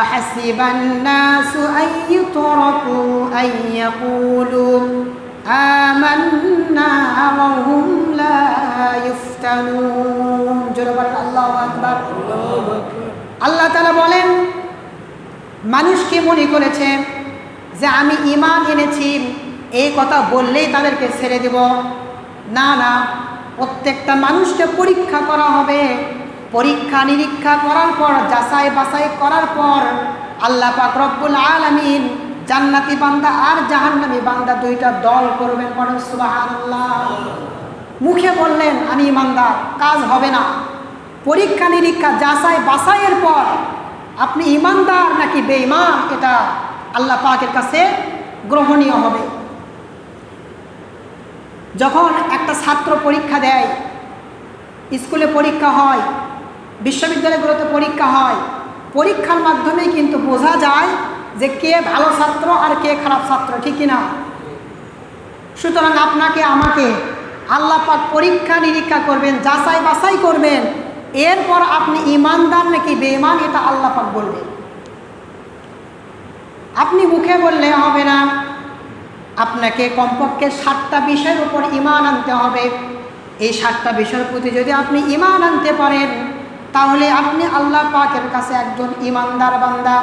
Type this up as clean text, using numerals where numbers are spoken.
আহাসিবান নাসু আইয়ুতরাকু আইয়াকুলু আমান্না ওয়া হুম লা ইফতানুন। জোরে বলেন আল্লাহু আকবার। আল্লাহ তাআলা বলেন, মানুষ কি মনে করেছে যে আমি ঈমান এনেছি এই কথা বললেই তাদেরকে ছেড়ে দেব? না না, প্রত্যেকটা মানুষকে পরীক্ষা করা হবে। পরীক্ষা নিরীক্ষা করার পর, যাচাই বাছাই করার পর আল্লাহ পাক রব্বুল আলামিন জান্নাতি বান্দা আর জাহান্নামী বান্দা দুইটা দল করবেন। পড়েন সুবহানাল্লাহ। মুখে বললেন আমি ঈমানদার, কাজ হবে না। পরীক্ষা নিরীক্ষা যাচাই বাছাইয়ের পর আপনি ঈমানদার নাকি বেঈমান, এটা আল্লাহ পাকের কাছে গ্রহণীয় হবে। যখন একটা ছাত্র পরীক্ষা দেয়, স্কুলে পরীক্ষা হয়, বিশ্ববিদ্যালয়গুলোতে পরীক্ষা হয়, পরীক্ষার মাধ্যমেই কিন্তু বোঝা যায় যে কে ভালো ছাত্র আর কে খারাপ ছাত্র, ঠিক কিনা? সুতরাং আপনাকে আমাকে আল্লাহ পাক পরীক্ষা নিরীক্ষা করবেন, যাচাই বাছাই করবেন, এরপর আপনি ঈমানদার নাকি বেঈমান এটা আল্লাহ পাক বলবেন। আপনি মুখে বললে হবে না, আপনাকে কমপক্ষে 7টা বিষয়ের উপর ঈমান আনতে হবে। এই 7টা বিষয়ের প্রতি যদি আপনি ঈমান আনতে পারেন, তাহলে আপনি আল্লাহ পাকের কাছে একজন ঈমানদার বান্দা।